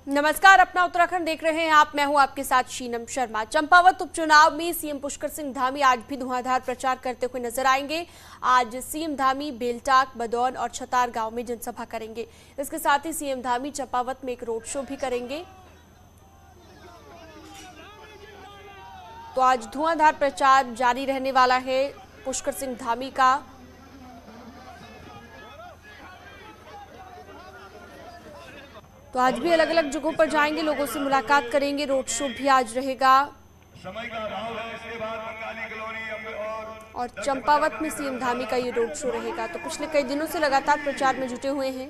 नमस्कार, अपना उत्तराखंड देख रहे हैं आप। मैं हूं आपके साथ शीनम शर्मा। चंपावत उपचुनाव में सीएम पुष्कर सिंह धामी आज भी धुआंधार प्रचार करते हुए नजर आएंगे। आज सीएम धामी बेलटाक, बदौन और छतार गांव में जनसभा करेंगे। इसके साथ ही सीएम धामी चंपावत में एक रोड शो भी करेंगे। तो आज धुआंधार प्रचार जारी रहने वाला है पुष्कर सिंह धामी का। तो आज भी अलग अलग जगहों पर जाएंगे, लोगों से मुलाकात करेंगे। रोड शो भी आज रहेगा। और चंपावत में सीएम धामी का ये रोड शो रहेगा। तो पिछले कई दिनों से लगातार प्रचार में जुटे हुए हैं।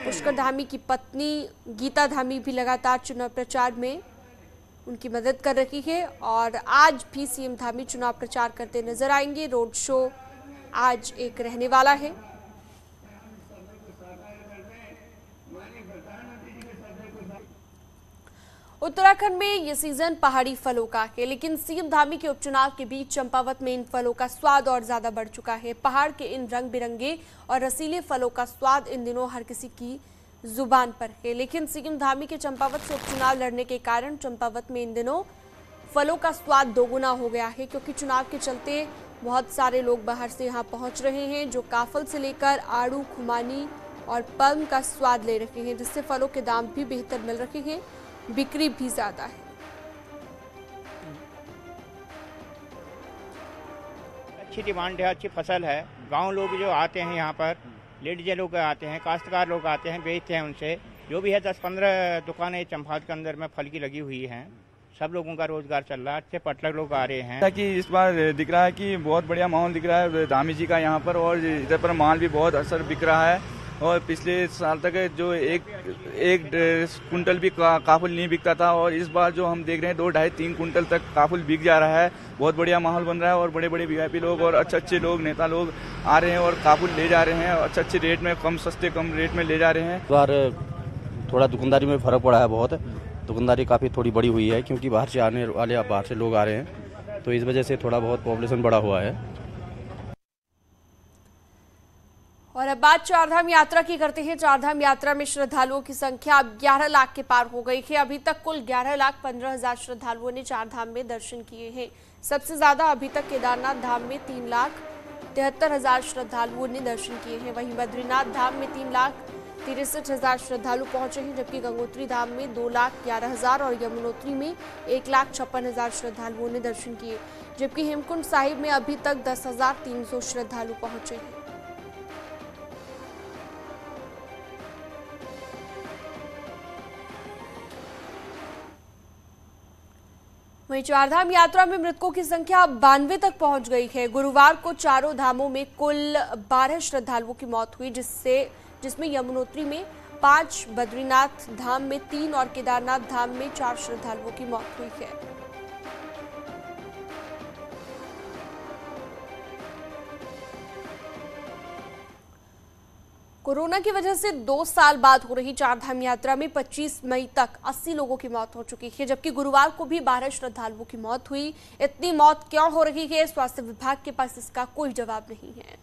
पुष्कर धामी की पत्नी गीता धामी भी लगातार चुनाव प्रचार में उनकी मदद कर रही है। और आज भी सीएम धामी चुनाव प्रचार करते नजर आएंगे। रोड शो आज एक रहने वाला है। उत्तराखंड में ये सीजन पहाड़ी फलों का है, लेकिन सीएम धामी के उपचुनाव के बीच चंपावत में इन फलों का स्वाद और ज्यादा बढ़ चुका है। पहाड़ के इन रंग बिरंगे और रसीले फलों का स्वाद इन दिनों हर किसी की जुबान पर है। लेकिन सीएम धामी के चंपावत से उपचुनाव लड़ने के कारण चंपावत में इन दिनों फलों का स्वाद दोगुना हो गया है, क्योंकि चुनाव के चलते बहुत सारे लोग बाहर से यहाँ पहुँच रहे हैं, जो काफल से लेकर आड़ू, खुमानी और पल्म का स्वाद ले रहे हैं, जिससे फलों के दाम भी बेहतर मिल रहे हैं, बिक्री भी ज्यादा है। अच्छी डिमांड है, अच्छी फसल है। गांव लोग जो आते हैं यहाँ पर, लेडीज लोग आते हैं, काश्तकार लोग आते हैं, बेचते हैं उनसे। जो भी है 10-15 दुकानें चंपावत के अंदर में फल की लगी हुई हैं। सब लोगों का रोजगार चल रहा है। अच्छे पटलक लोग आ रहे हैं। कि इस बार दिख रहा है कि बहुत बढ़िया माहौल दिख रहा है धामी जी का यहाँ पर, और इधर पर माल भी बहुत असर बिक रहा है। और पिछले साल तक जो एक कुंटल भी काफुल नहीं बिकता था, और इस बार जो हम देख रहे हैं 2, 2.5, 3 कुंटल तक काफुल बिक जा रहा है। बहुत बढ़िया माहौल बन रहा है, और बड़े बड़े वीआईपी लोग और अच्छे लोग, नेता लोग आ रहे हैं और काफुल ले जा रहे हैं, और अच्छे रेट में, कम रेट में ले जा रहे हैं। इस बार थोड़ा दुकानदारी में फर्क पड़ा है। बहुत दुकानदारी काफ़ी थोड़ी बड़ी हुई है, क्योंकि बाहर से आने वाले बाहर से लोग आ रहे हैं, तो इस वजह से थोड़ा बहुत पॉपुलेशन बढ़ा हुआ है। और अब बात चारधाम यात्रा की करते हैं। चारधाम यात्रा में श्रद्धालुओं की संख्या अब 11 लाख के पार हो गई है। अभी तक कुल 11,15,000 श्रद्धालुओं ने चारधाम में दर्शन किए हैं। सबसे ज्यादा अभी तक केदारनाथ धाम में 3,73,000 श्रद्धालुओं ने दर्शन किए हैं। वहीं बद्रीनाथ धाम में 3,63,000 श्रद्धालु पहुंचे हैं, जबकि गंगोत्री धाम में 2,11,000 और यमुनोत्री में 1,56,000 श्रद्धालुओं ने दर्शन किए, जबकि हेमकुंड साहिब में अभी तक 10,300 श्रद्धालु पहुंचे हैं। वहीं चारधाम यात्रा में मृतकों की संख्या 92 तक पहुंच गई है। गुरुवार को चारों धामों में कुल 12 श्रद्धालुओं की मौत हुई, जिसमें यमुनोत्री में 5, बद्रीनाथ धाम में 3 और केदारनाथ धाम में 4 श्रद्धालुओं की मौत हुई है। कोरोना की वजह से 2 साल बाद हो रही चारधाम यात्रा में 25 मई तक 80 लोगों की मौत हो चुकी है, जबकि गुरुवार को भी 12 श्रद्धालुओं की मौत हुई। इतनी मौत क्यों हो रही है, स्वास्थ्य विभाग के पास इसका कोई जवाब नहीं है।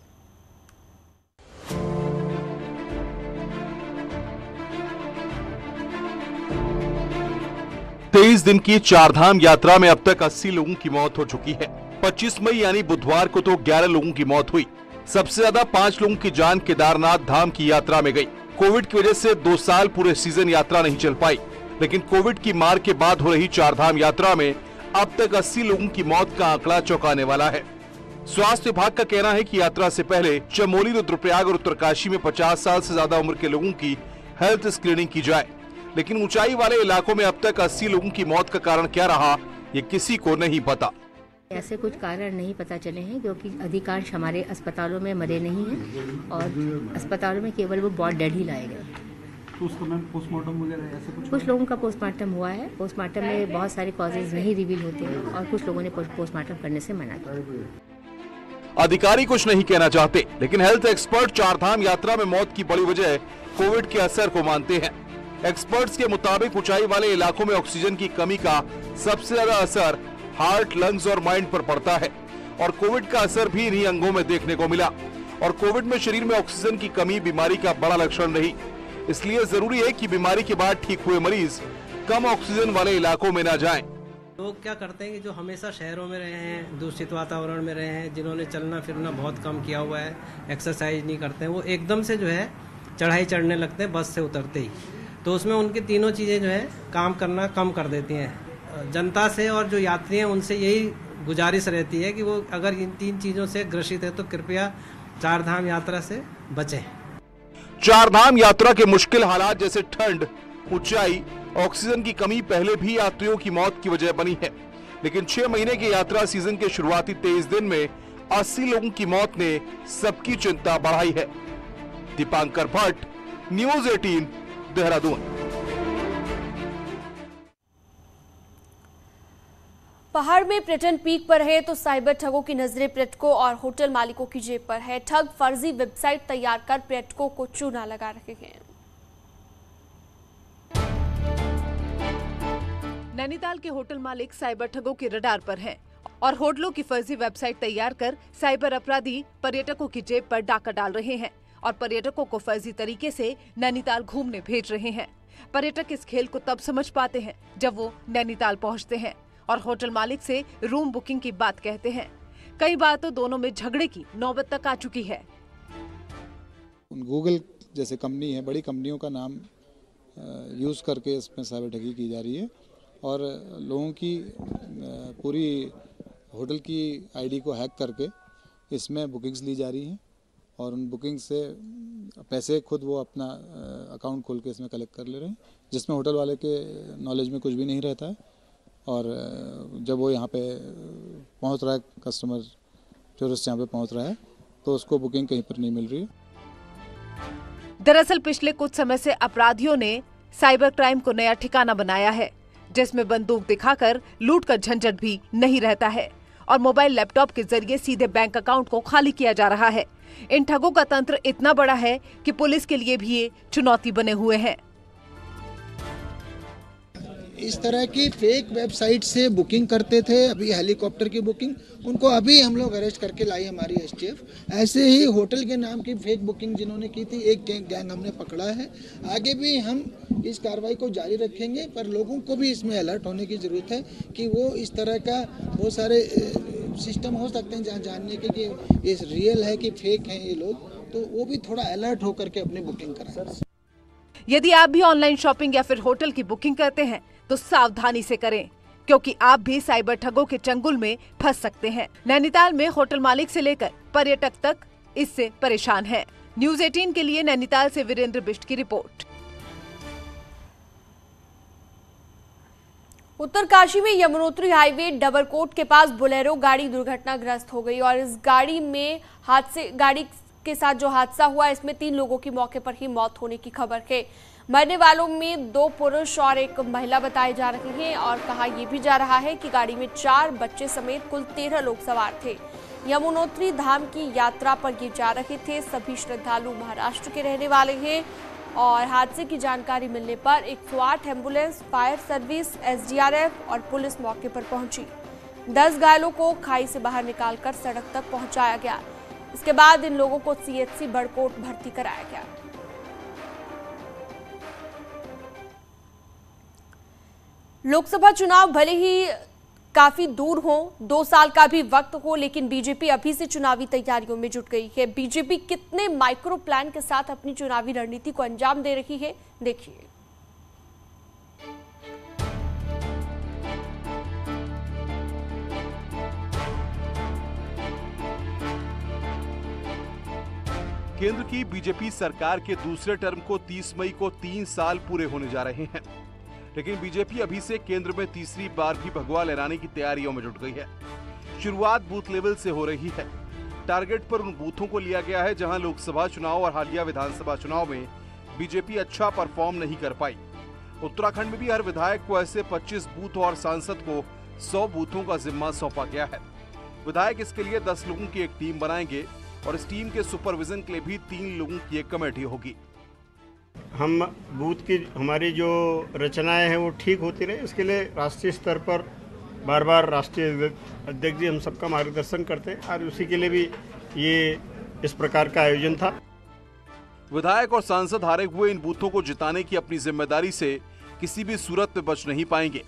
तेईस दिन की चारधाम यात्रा में अब तक 80 लोगों की मौत हो चुकी है। 25 मई यानी बुधवार को तो 11 लोगों की मौत हुई। सबसे ज्यादा 5 लोगों की जान केदारनाथ धाम की यात्रा में गई। कोविड की वजह से 2 साल पूरे सीजन यात्रा नहीं चल पाई, लेकिन कोविड की मार के बाद हो रही चारधाम यात्रा में अब तक 80 लोगों की मौत का आंकड़ा चौंकाने वाला है। स्वास्थ्य विभाग का कहना है कि यात्रा से पहले चमोली, रुद्रप्रयाग और उत्तरकाशी में 50 साल से ज्यादा उम्र के लोगों की हेल्थ स्क्रीनिंग की जाए, लेकिन ऊंचाई वाले इलाकों में अब तक 80 लोगों की मौत का कारण क्या रहा, ये किसी को नहीं पता। ऐसे कुछ कारण नहीं पता चले हैं, क्योंकि अधिकांश हमारे अस्पतालों में मरे नहीं हैं, और अस्पतालों में केवल वो बॉडी डेड ही लाए गए। तो उसका मैम पोस्टमार्टम वगैरह ऐसे कुछ लोगों का पोस्टमार्टम हुआ है। पोस्टमार्टम में बहुत सारे कॉजेज नहीं रिवील होते हैं, और कुछ लोगों ने पोस्टमार्टम करने से मना किया। अधिकारी कुछ नहीं कहना चाहते, लेकिन हेल्थ एक्सपर्ट चारधाम यात्रा में मौत की बड़ी वजह कोविड के असर को मानते हैं। एक्सपर्ट्स के मुताबिक ऊंचाई वाले इलाकों में ऑक्सीजन की कमी का सबसे ज्यादा असर हार्ट, लंग्स और माइंड पर पड़ता है, और कोविड का असर भी इन्हीं अंगों में देखने को मिला। और कोविड में शरीर में ऑक्सीजन की कमी बीमारी का बड़ा लक्षण रही। इसलिए जरूरी है कि बीमारी के बाद ठीक हुए मरीज कम ऑक्सीजन वाले इलाकों में न जाएं। लोग क्या करते हैं कि जो हमेशा शहरों में रहे हैं, दूषित वातावरण में रहे हैं, जिन्होंने चलना फिरना बहुत कम किया हुआ है, एक्सरसाइज नहीं करते हैं, वो एकदम से जो है चढ़ाई चढ़ने लगते हैं बस से उतरते ही। तो उसमें उनकी तीनों चीज़ें जो है काम करना कम कर देती हैं। जनता से और जो यात्री हैं उनसे यही गुजारिश रहती है कि वो अगर इन 3 चीज़ों से ग्रसित है तो कृपया 4 धाम यात्रा से बचें। 4 धाम यात्रा के मुश्किल हालात जैसे ठंड, ऊंचाई, ऑक्सीजन की कमी पहले भी यात्रियों की मौत की वजह बनी है, लेकिन 6 महीने के यात्रा सीजन के शुरुआती 23 दिन में 80 लोगों की मौत ने सबकी चिंता बढ़ाई है। दीपांकर भट्ट, न्यूज़ 18, देहरादून। पहाड़ में पर्यटन पीक पर है तो साइबर ठगों की नजरें पर्यटकों और होटल मालिकों की जेब पर है। ठग फर्जी वेबसाइट तैयार कर पर्यटकों को चूना लगा रहे हैं। नैनीताल के होटल मालिक साइबर ठगों के रडार पर हैं और होटलों की फर्जी वेबसाइट तैयार कर साइबर अपराधी पर्यटकों की जेब पर डाका डाल रहे हैं और पर्यटकों को फर्जी तरीके से नैनीताल घूमने भेज रहे हैं। पर्यटक इस खेल को तब समझ पाते हैं जब वो नैनीताल पहुंचते हैं और होटल मालिक से रूम बुकिंग की बात कहते हैं। कई बार तो दोनों में झगड़े की नौबत तक आ चुकी है। गूगल जैसे कंपनी है, बड़ी कंपनियों का नाम यूज़ करके इसमें साइबर ठगी की जा रही है और लोगों की पूरी होटल की आईडी को हैक करके इसमें बुकिंग्स ली जा रही हैं और उन बुकिंग से पैसे खुद वो अपना अकाउंट खोल के इसमें कलेक्ट कर ले रहे हैं, जिसमें होटल वाले के नॉलेज में कुछ भी नहीं रहता है। और जब वो यहाँ पे पहुँच रहा है, कस्टमर टूरिस्ट यहाँ पे पहुँच रहा है, तो उसको बुकिंग कहीं पर नहीं मिल रही है। दरअसल पिछले कुछ समय से अपराधियों ने साइबर क्राइम को नया ठिकाना बनाया है, जिसमें बंदूक दिखाकर लूट का झंझट भी नहीं रहता है और मोबाइल लैपटॉप के जरिए सीधे बैंक अकाउंट को खाली किया जा रहा है। इन ठगों का तंत्र इतना बड़ा है कि पुलिस के लिए भी ये चुनौती बने हुए हैं। इस तरह की फेक वेबसाइट से बुकिंग करते थे, अभी हेलीकॉप्टर की बुकिंग, उनको अभी हम लोग अरेस्ट करके लाई हमारी एसटीएफ। ऐसे ही होटल के नाम की फेक बुकिंग जिन्होंने की थी, एक गैंग हमने पकड़ा है। आगे भी हम इस कार्रवाई को जारी रखेंगे, पर लोगों को भी इसमें अलर्ट होने की ज़रूरत है कि वो इस तरह का बहुत सारे सिस्टम हो सकते हैं जहाँ जानने के कि ये रियल है कि फेक हैं ये लोग, तो वो भी थोड़ा अलर्ट होकर के अपनी बुकिंग कराएं। यदि आप भी ऑनलाइन शॉपिंग या फिर होटल की बुकिंग करते हैं तो सावधानी से करें, क्योंकि आप भी साइबर ठगों के चंगुल में फंस सकते हैं। नैनीताल में होटल मालिक से लेकर पर्यटक तक इससे परेशान हैं। न्यूज़ 18 के लिए नैनीताल से वीरेंद्र बिष्ट की रिपोर्ट। उत्तरकाशी में यमुनोत्री हाईवे डबरकोट के पास बोलेरो गाड़ी दुर्घटनाग्रस्त हो गई और इस गाड़ी के साथ जो हादसा हुआ इसमें 3 लोगों की मौके पर ही मौत होने की खबर है। मरने वालों में 2 पुरुष और 1 महिला बताए जा रहे हैं और कहा यह भी जा रहा है कि गाड़ी में 4 बच्चे समेत कुल 13 लोग सवार थे। यमुनोत्री धाम की यात्रा पर ये जा रहे थे। सभी श्रद्धालु महाराष्ट्र के रहने वाले हैं और हादसे की जानकारी मिलने पर 108 एम्बुलेंस, फायर सर्विस, एसडीआरएफ और पुलिस मौके पर पहुंची। 10 घायलों को खाई से बाहर निकालकर सड़क तक पहुंचाया गया। इसके बाद इन लोगों को सीएचसी बड़कोट भर्ती कराया गया। लोकसभा चुनाव भले ही काफी दूर हो, 2 साल का भी वक्त हो, लेकिन बीजेपी अभी से चुनावी तैयारियों में जुट गई है। बीजेपी कितने माइक्रो प्लान के साथ अपनी चुनावी रणनीति को अंजाम दे रही है, देखिए। केंद्र की बीजेपी सरकार के दूसरे टर्म को 30 मई को 3 साल पूरे होने जा रहे हैं, लेकिन बीजेपी अभी से केंद्र में तीसरी बार भी भगवा लहराने की तैयारियों में जुट गई है। शुरुआत बूथ लेवल से हो रही है। टारगेट पर उन बूथों को लिया गया है जहां लोकसभा चुनाव और हालिया विधानसभा चुनाव में बीजेपी अच्छा परफॉर्म नहीं कर पाई। उत्तराखंड में भी हर विधायक को ऐसे 25 बूथ और सांसद को 100 बूथों का जिम्मा सौंपा गया है। विधायक इसके लिए 10 लोगों की एक टीम बनाएंगे और इस टीम के सुपरविजन के लिए भी 3 लोगों की एक कमेटी होगी। हम बूथ की हमारी जो रचनाएं हैं वो ठीक होती रहे, इसके लिए राष्ट्रीय स्तर पर बार बार राष्ट्रीय अध्यक्ष जी हम सबका मार्गदर्शन करते हैं और उसी के लिए भी ये इस प्रकार का आयोजन था। विधायक और सांसद हारे हुए इन बूथों को जिताने की अपनी जिम्मेदारी से किसी भी सूरत में बच नहीं पाएंगे।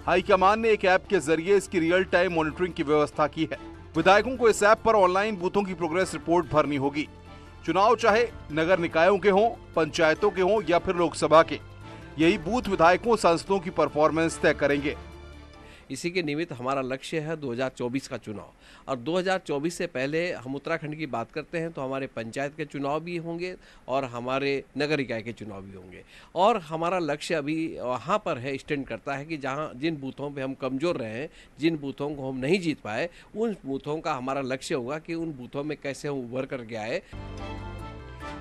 हाईकमान ने एक ऐप के जरिए इसकी रियल टाइम मॉनिटरिंग की व्यवस्था की है। विधायकों को इस ऐप पर ऑनलाइन बूथों की प्रोग्रेस रिपोर्ट भरनी होगी। चुनाव चाहे नगर निकायों के हों, पंचायतों के हों या फिर लोकसभा के, यही बूथ विधायकों सांसदों की परफॉर्मेंस तय करेंगे। इसी के निमित्त हमारा लक्ष्य है 2024 का चुनाव, और 2024 से पहले हम उत्तराखंड की बात करते हैं तो हमारे पंचायत के चुनाव भी होंगे और हमारे नगर निकाय के चुनाव भी होंगे। और हमारा लक्ष्य अभी वहाँ पर है, स्टैंड करता है कि जहाँ जिन बूथों पे हम कमज़ोर रहे हैं, जिन बूथों को हम नहीं जीत पाए, उन बूथों का हमारा लक्ष्य होगा कि उन बूथों में कैसे हम उभर करके आए।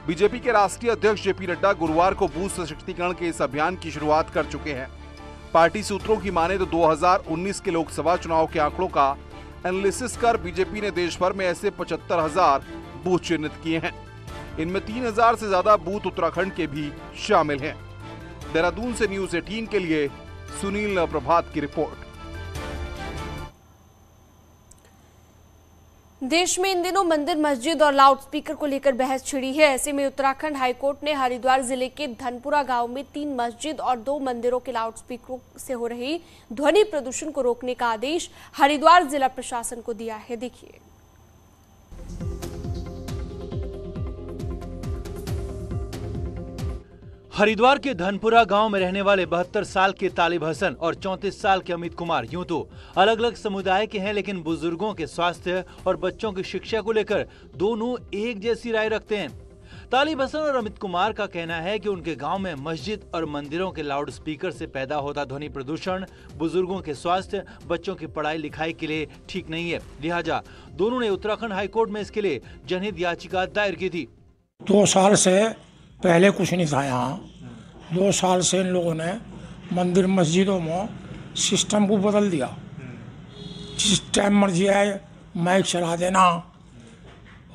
बीजेपी के राष्ट्रीय अध्यक्ष जेपी नड्डा गुरुवार को बूथ सशक्तिकरण के इस अभियान की शुरुआत कर चुके हैं। पार्टी सूत्रों की माने तो 2019 के लोकसभा चुनाव के आंकड़ों का एनालिसिस कर बीजेपी ने देश भर में ऐसे 75,000 बूथ चिन्हित किए हैं। इनमें 3,000 से ज्यादा बूथ उत्तराखंड के भी शामिल हैं। देहरादून से न्यूज़ 18 के लिए सुनील नवप्रभात की रिपोर्ट। देश में इन दिनों मंदिर, मस्जिद और लाउडस्पीकर को लेकर बहस छिड़ी है। ऐसे में उत्तराखंड हाईकोर्ट ने हरिद्वार जिले के धनपुरा गांव में 3 मस्जिद और 2 मंदिरों के लाउडस्पीकरों से हो रही ध्वनि प्रदूषण को रोकने का आदेश हरिद्वार जिला प्रशासन को दिया है। देखिए। हरिद्वार के धनपुरा गांव में रहने वाले 72 साल के तालिब हसन और 34 साल के अमित कुमार यूं तो अलग अलग समुदाय के हैं, लेकिन बुजुर्गों के स्वास्थ्य और बच्चों की शिक्षा को लेकर दोनों एक जैसी राय रखते हैं। तालिब हसन और अमित कुमार का कहना है कि उनके गांव में मस्जिद और मंदिरों के लाउड स्पीकर से पैदा होता ध्वनि प्रदूषण बुजुर्गों के स्वास्थ्य, बच्चों की पढ़ाई लिखाई के लिए ठीक नहीं है। लिहाजा दोनों ने उत्तराखंड हाईकोर्ट में इसके लिए जनहित याचिका दायर की थी। 2 साल से पहले कुछ नहीं था यहाँ। 2 साल से इन लोगों ने मंदिर मस्जिदों में सिस्टम को बदल दिया। जिस टाइम मर्जी आए माइक चला देना,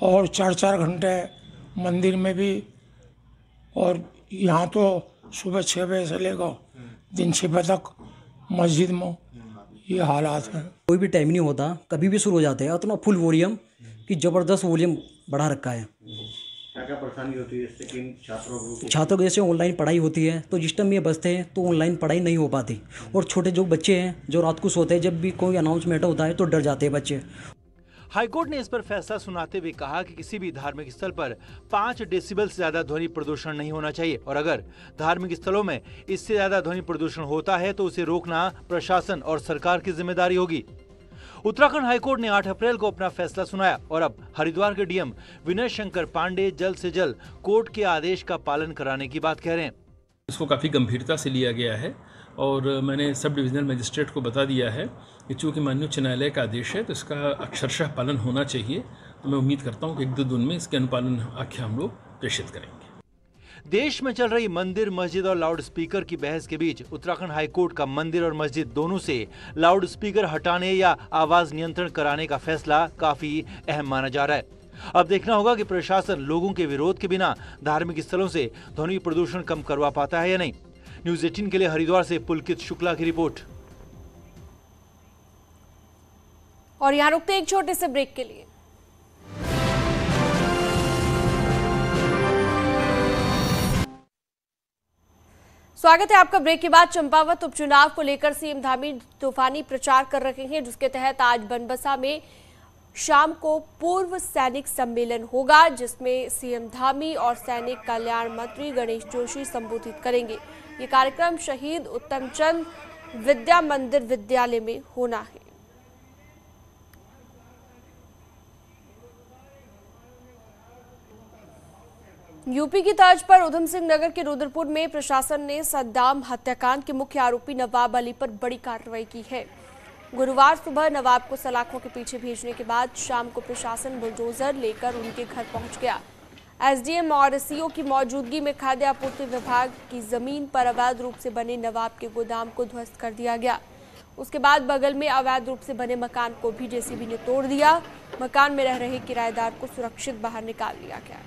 और 4-4 घंटे मंदिर में भी, और यहाँ तो सुबह 6 बजे से लेकर दिन 6 बजे तक मस्जिद में ये हालात हैं। कोई भी टाइम नहीं होता, कभी भी शुरू हो जाते हैं। इतना फुल वॉल्यूम कि ज़बरदस्त वॉल्यूम बढ़ा रखा है। क्या परेशानी होती है इससे कि छात्रों को जैसे ऑनलाइन पढ़ाई होती है तो जिस टाइम ये बसते हैं तो ऑनलाइन पढ़ाई नहीं हो पाती, और छोटे जो बच्चे हैं जो रात को सोते हैं, जब भी कोई अनाउंसमेंट होता है तो डर जाते हैं बच्चे। हाईकोर्ट ने इस पर फैसला सुनाते हुए कहा कि किसी भी धार्मिक स्थल पर 5 डेसिबल से ज्यादा ध्वनि प्रदूषण नहीं होना चाहिए, और अगर धार्मिक स्थलों में इससे ज्यादा ध्वनि प्रदूषण होता है तो उसे रोकना प्रशासन और सरकार की जिम्मेदारी होगी। उत्तराखंड हाईकोर्ट ने 8 अप्रैल को अपना फैसला सुनाया, और अब हरिद्वार के डीएम विनय शंकर पांडे जल्द से जल्द कोर्ट के आदेश का पालन कराने की बात कह रहे हैं। इसको काफ़ी गंभीरता से लिया गया है, और मैंने सब डिविजनल मजिस्ट्रेट को बता दिया है कि चूँकि माननीय उच्च न्यायालय का आदेश है तो इसका अक्षरशः पालन होना चाहिए। तो मैं उम्मीद करता हूँ कि 1-2 दिन में इसके अनुपालन आख्या हम लोग प्रेषित करेंगे। देश में चल रही मंदिर, मस्जिद और लाउड स्पीकर की बहस के बीच उत्तराखंड हाईकोर्ट का मंदिर और मस्जिद दोनों से लाउड स्पीकर हटाने या आवाज नियंत्रण कराने का फैसला काफी अहम माना जा रहा है। अब देखना होगा कि प्रशासन लोगों के विरोध के बिना धार्मिक स्थलों से ध्वनि प्रदूषण कम करवा पाता है या नहीं। न्यूज़ 18 के लिए हरिद्वार से पुलकित शुक्ला की रिपोर्ट। और यहाँ रुकते हैं एक छोटे से ब्रेक के लिए। स्वागत है आपका ब्रेक के बाद। चंपावत उपचुनाव को लेकर सीएम धामी तूफानी प्रचार कर रहे हैं, जिसके तहत आज बनबसा में शाम को पूर्व सैनिक सम्मेलन होगा, जिसमें सीएम धामी और सैनिक कल्याण मंत्री गणेश जोशी संबोधित करेंगे। ये कार्यक्रम शहीद उत्तमचंद विद्या मंदिर विद्यालय में होना है। यूपी की तर्ज पर उधम सिंह नगर के रुद्रपुर में प्रशासन ने सद्दाम हत्याकांड के मुख्य आरोपी नवाब अली पर बड़ी कार्रवाई की है। गुरुवार सुबह नवाब को सलाखों के पीछे भेजने के बाद शाम को प्रशासन बुलडोजर लेकर उनके घर पहुंच गया। एसडीएम और सीओ की मौजूदगी में खाद्य आपूर्ति विभाग की जमीन पर अवैध रूप से बने नवाब के गोदाम को ध्वस्त कर दिया गया। उसके बाद बगल में अवैध रूप से बने मकान को भी जेसीबी ने तोड़ दिया। मकान में रह रहे किराएदार को सुरक्षित बाहर निकाल लिया गया।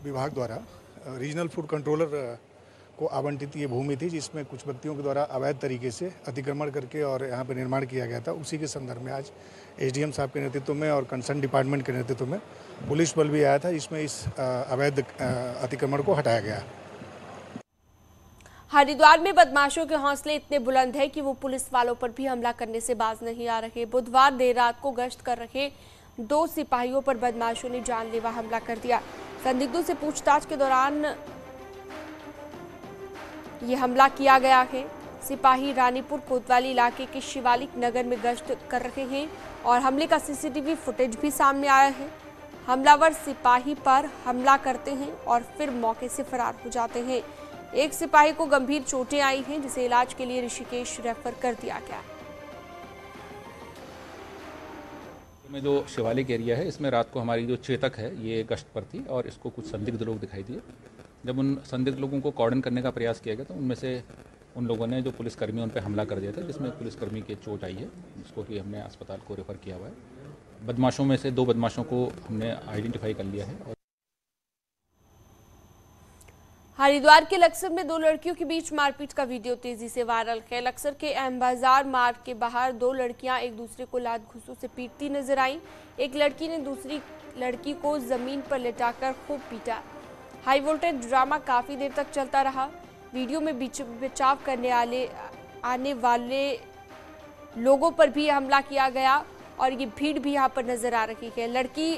विभाग द्वारा रीजनल फूड कंट्रोलर को आवंटित ये भूमि थी, जिसमें कुछ व्यक्तियों के द्वारा अवैध तरीके से अतिक्रमण करके और यहाँ पर निर्माण किया गया था। उसी के संदर्भ में आज एसडीएम साहब के नेतृत्व में और कंसर्न डिपार्टमेंट के नेतृत्व में पुलिस बल भी आया था, जिसमें इस अवैध अतिक्रमण को हटाया गया। हरिद्वार में बदमाशों के हौसले इतने बुलंद है कि वो पुलिस वालों पर भी हमला करने से बाज नहीं आ रहे। बुधवार देर रात को गश्त कर रहे 2 सिपाहियों पर बदमाशों ने जानलेवा हमला कर दिया। संदिग्धों से पूछताछ के दौरान ये हमला किया गया है। सिपाही रानीपुर कोतवाली इलाके के शिवालिक नगर में गश्त कर रहे हैं और हमले का सीसीटीवी फुटेज भी सामने आया है। हमलावर सिपाही पर हमला करते हैं और फिर मौके से फरार हो जाते हैं। एक सिपाही को गंभीर चोटें आई हैं, जिसे इलाज के लिए ऋषिकेश रेफर कर दिया गया। में जो शिवालिक एरिया है, इसमें रात को हमारी जो चेतक है ये गश्त पर थी और इसको कुछ संदिग्ध लोग दिखाई दिए। जब उन संदिग्ध लोगों को कॉर्डन करने का प्रयास किया गया तो उनमें से उन लोगों ने जो पुलिसकर्मी उन पर हमला कर दिया था, जिसमें पुलिसकर्मी के चोट आई है, जिसको कि हमने अस्पताल को रेफर किया हुआ है। बदमाशों में से 2 बदमाशों को हमने आइडेंटिफाई कर लिया है। हरिद्वार के लक्सर में 2 लड़कियों के बीच मारपीट का वीडियो तेजी से वायरल है। लक्सर के अहम बाजार मार्ग के बाहर 2 लड़कियां एक दूसरे को लात घुसों से पीटती नजर आईं। एक लड़की ने दूसरी लड़की को जमीन पर लेटाकर खूब पीटा। हाई वोल्टेज ड्रामा काफी देर तक चलता रहा। वीडियो में बचाव करने आने वाले लोगों पर भी हमला किया गया और ये भीड़ भी यहाँ पर नजर आ रही है। लड़की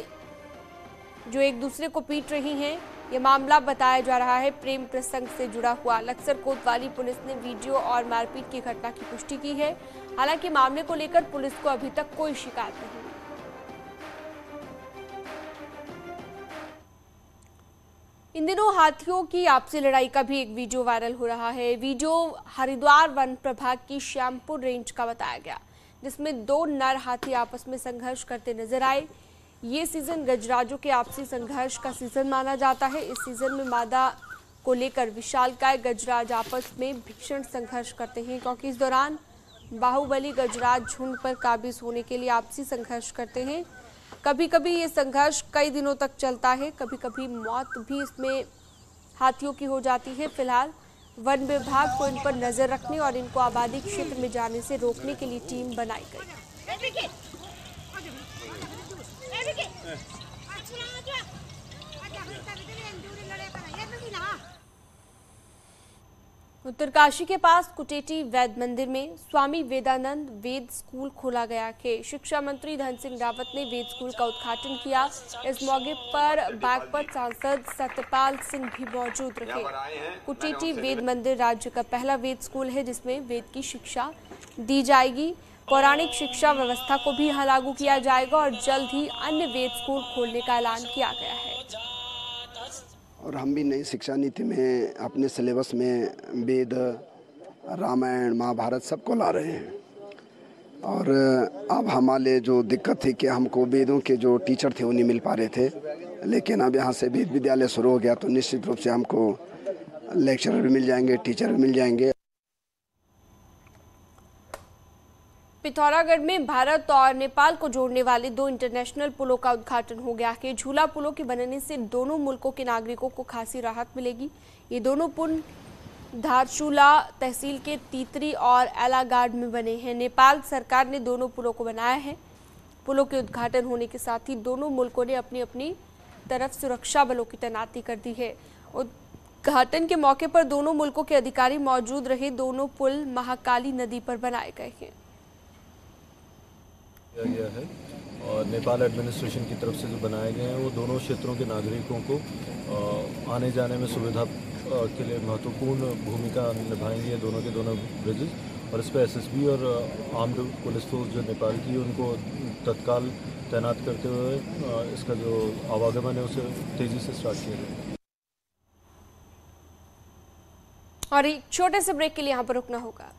जो एक दूसरे को पीट रही हैं, ये मामला बताया जा रहा है प्रेम प्रसंग से जुड़ा हुआ। लक्सर कोतवाली पुलिस ने वीडियो और मारपीट की घटना की पुष्टि की है। हालांकि मामले को लेकर पुलिस को अभी तक कोई शिकायत नहीं। इन दिनों हाथियों की आपसी लड़ाई का भी एक वीडियो वायरल हो रहा है। वीडियो हरिद्वार वन प्रभाग की श्यामपुर रेंज का बताया गया, जिसमें 2 नर हाथी आपस में संघर्ष करते नजर आए। ये सीजन गजराजों के आपसी संघर्ष का सीजन माना जाता है। इस सीजन में मादा को लेकर विशालकाय गजराज आपस में भीषण संघर्ष करते हैं, क्योंकि इस दौरान बाहुबली गजराज झुंड पर काबिज होने के लिए आपसी संघर्ष करते हैं। कभी कभी ये संघर्ष कई दिनों तक चलता है, कभी कभी मौत भी इसमें हाथियों की हो जाती है। फिलहाल वन विभाग को इन पर नजर रखने और इनको आबादी क्षेत्र में जाने से रोकने के लिए टीम बनाई गई। उत्तरकाशी के पास कुटेटी वैद्य मंदिर में स्वामी वेदानंद वेद स्कूल खोला गया है। शिक्षा मंत्री धन सिंह रावत ने वेद स्कूल का उद्घाटन किया। इस मौके पर बागपत सांसद सत्यपाल सिंह भी मौजूद रहे। कुटेटी वेद मंदिर राज्य का पहला वेद स्कूल है, जिसमें वेद की शिक्षा दी जाएगी। पौराणिक शिक्षा व्यवस्था को भी यहाँ लागू किया जाएगा और जल्द ही अन्य वेद स्कूल खोलने का ऐलान किया गया है। और हम भी नई शिक्षा नीति में अपने सिलेबस में वेद, रामायण, महाभारत सबको ला रहे हैं। और अब हमारे जो दिक्कत थी कि हमको वेदों के जो टीचर थे वो नहीं मिल पा रहे थे, लेकिन अब यहाँ से वेद विद्यालय शुरू हो गया तो निश्चित रूप से हमको लेक्चरर भी मिल जाएंगे, टीचर भी मिल जाएंगे। पिथौरागढ़ में भारत और नेपाल को जोड़ने वाले 2 इंटरनेशनल पुलों का उद्घाटन हो गया है। झूला पुलों के बनने से दोनों मुल्कों के नागरिकों को खासी राहत मिलेगी। ये दोनों पुल धारचूला तहसील के तीतरी और एलागाड में बने हैं। नेपाल सरकार ने दोनों पुलों को बनाया है। पुलों के उद्घाटन होने के साथ ही दोनों मुल्कों ने अपनी अपनी तरफ सुरक्षा बलों की तैनाती कर दी है। उद्घाटन के मौके पर दोनों मुल्कों के अधिकारी मौजूद रहे। दोनों पुल महाकाली नदी पर बनाए गए हैं। गया है और नेपाल एडमिनिस्ट्रेशन की तरफ से जो बनाए गए हैं वो दोनों क्षेत्रों के नागरिकों को आने जाने में सुविधा के लिए महत्वपूर्ण भूमिका निभाएंगे दोनों के दोनों ब्रिजेस। और इस पर एसएसबी और आर्म्ड पुलिस फोर्स जो नेपाल की उनको तत्काल तैनात करते हुए इसका जो आवागमन है उसे तेज़ी से स्टार्ट किया गया। और एक छोटे से ब्रेक के लिए यहाँ पर रुकना होगा।